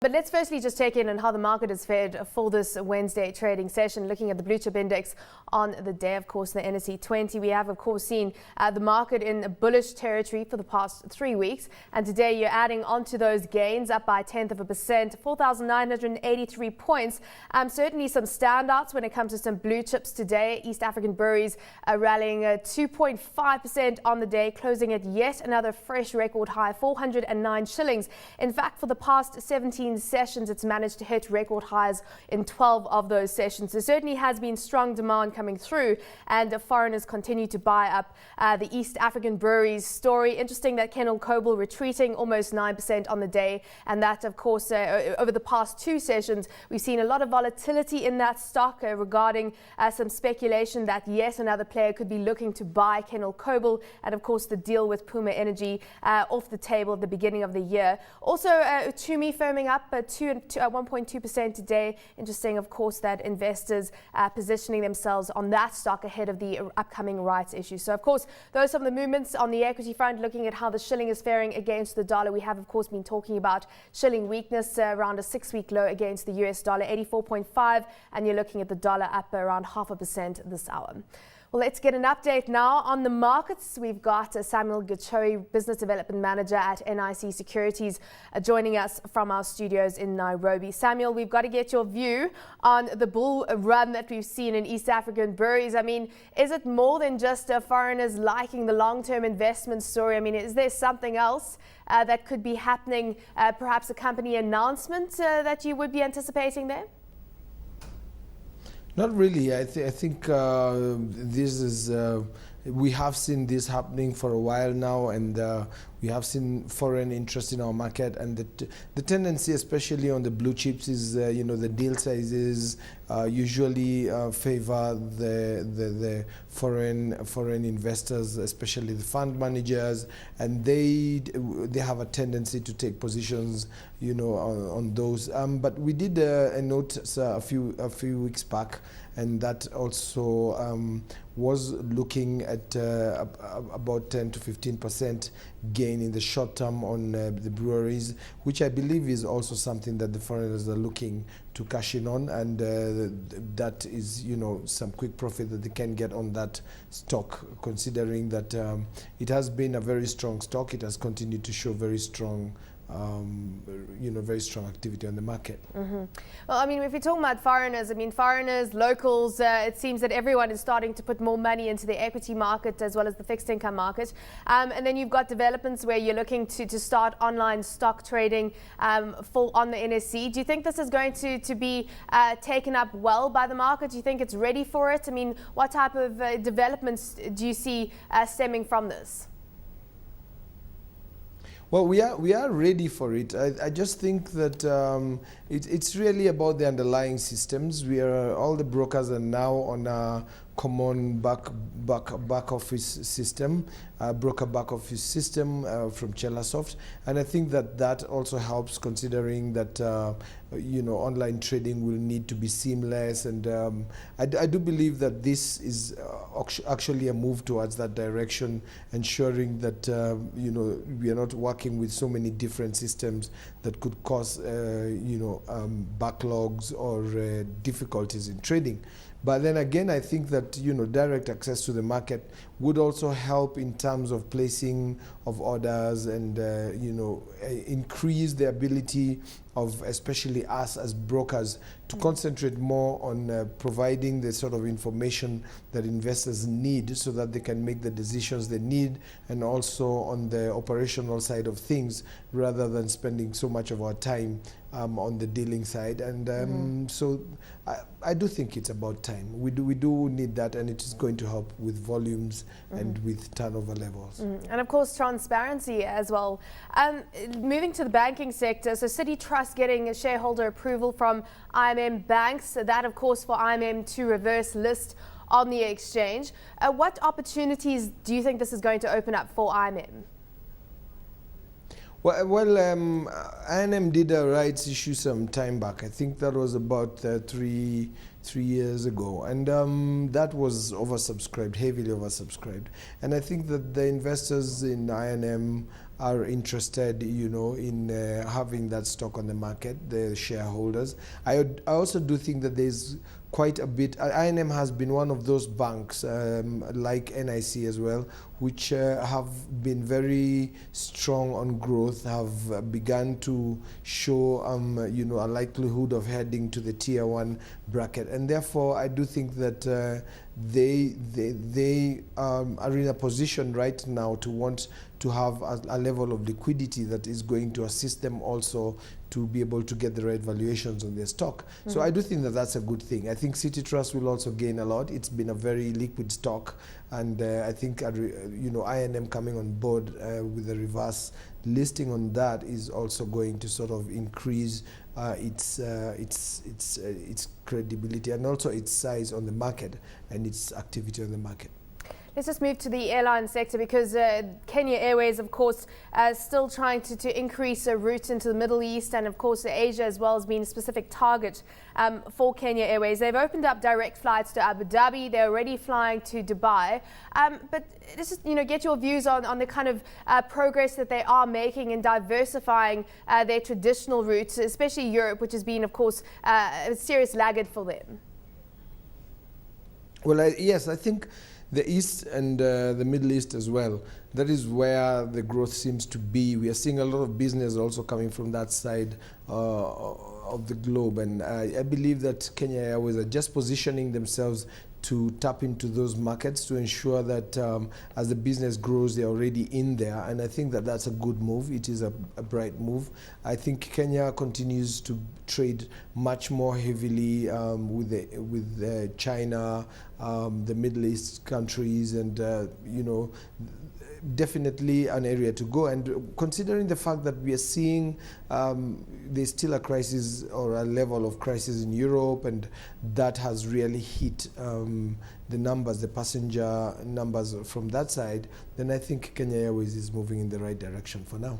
But let's firstly just check in on how the market has fared for this Wednesday trading session. Looking at the blue chip index on the day, of course, the NIC 20, we have, of course, seen the market in bullish territory for the past 3 weeks. And today you're adding onto those gains, up by 0.1%, 4,983 points. Certainly some standouts when it comes to some blue chips today. East African Breweries rallying 2.5% on the day, closing at yet another fresh record high, 409 shillings. In fact, for the past 17 sessions, it's managed to hit record highs in 12 of those sessions. There certainly has been strong demand coming through, and foreigners continue to buy up the East African Breweries story. Interesting that Kenyan retreating almost 9% on the day, and that, of course, over the past 2 sessions, we've seen a lot of volatility in that stock regarding some speculation that yet another player could be looking to buy Kenyan, and of course the deal with Puma Energy off the table at the beginning of the year. Also, Tumi firming up 1.2% today. Interesting, of course, that investors positioning themselves on that stock ahead of the upcoming rights issue. So, of course, those are some of the movements on the equity front. Looking at how the shilling is faring against the dollar, we have, of course, been talking about shilling weakness around a 6-week low against the US dollar, 84.5, and you're looking at the dollar up around 0.5% this hour. Well, let's get an update now on the markets. We've got Samuel Gichohi, Business Development Manager at NIC Securities, joining us from our studios in Nairobi. Samuel, we've got to get your view on the bull run that we've seen in East African Breweries. I mean, is it more than just foreigners liking the long-term investment story? I mean, is there something else that could be happening, perhaps a company announcement that you would be anticipating there? Not really. I think this is, we have seen this happening for a while now, and we have seen foreign interest in our market, and the tendency, especially on the blue chips, is the deal sizes usually favor the foreign investors, especially the fund managers, and they have a tendency to take positions on those. But we did a note a few weeks back, and that also was looking at about 10 to 15% gain in the short term on the breweries, which I believe is also something that the foreigners are looking to cash in on, and that is some quick profit that they can get on that stock, considering that it has been a very strong stock. It has continued to show very strong very strong activity on the market. Mm-hmm. Well, I mean, if you're talking about foreigners, locals, it seems that everyone is starting to put more money into the equity market as well as the fixed income market. And then you've got developments where you're looking to start online stock trading on the NSE. Do you think this is going to be taken up well by the market? Do you think it's ready for it? I mean, what type of developments do you see stemming from this? Well, we are ready for it. I just think that it's really about the underlying systems. All the brokers are now on a common back office system, broker back office system from Chelasoft, and I think that also helps, considering that online trading will need to be seamless, and I do believe that this is actually a move towards that direction, ensuring that we are not working with so many different systems that could cause backlogs or difficulties in trading. But then again, I think that direct access to the market would also help in terms of placing of orders, and increase the ability of especially us as brokers to concentrate more on providing the sort of information that investors need, so that they can make the decisions they need, and also on the operational side of things, rather than spending so much of our time on the dealing side. And so I do think it's about time. We do need that, and it is going to help with volumes and with turnover levels. And of course, transparency as well. Moving to the banking sector, so Citi Trust getting a shareholder approval from IMM Banks. So that, of course, for IMM to reverse list on the exchange. What opportunities do you think this is going to open up for IMM? Well, IMM did a rights issue some time back. I think that was about 3 years ago, and that was oversubscribed, heavily oversubscribed. And I think that the investors in IMM are interested, in having that stock on the market, the shareholders. I also do think that there's quite a bit. I&M has been one of those banks, like NIC as well, which have been very strong on growth, have begun to show, a likelihood of heading to the tier 1 bracket, and therefore I do think that they are in a position right now to want to have a level of liquidity that is going to assist them also to be able to get the right valuations on their stock. So I do think that that's a good thing. I think City Trust will also gain a lot. It's been a very liquid stock, and I think I&M coming on board with a reverse listing on that is also going to sort of increase its credibility and also its size on the market and its activity on the market. Let's just move to the airline sector, because Kenya Airways, of course, still trying to increase routes into the Middle East, and of course Asia as well has been a specific target for Kenya Airways. They've opened up direct flights to Abu Dhabi. They're already flying to Dubai. But let's just get your views on the kind of progress that they are making in diversifying their traditional routes, especially Europe, which has been, of course, a serious laggard for them. Well, yes, I think the East and the Middle East as well, that is where the growth seems to be. We are seeing a lot of business also coming from that side of the globe, and I believe that Kenya Airways are just positioning themselves to tap into those markets to ensure that as the business grows, they're already in there. And I think that that's a good move. It is a bright move. I think Kenya continues to trade much more heavily with China, the Middle East countries, and definitely an area to go. And considering the fact that we are seeing there's still a crisis or a level of crisis in Europe, and that has really hit the numbers, the passenger numbers from that side, then I think Kenya Airways is moving in the right direction for now.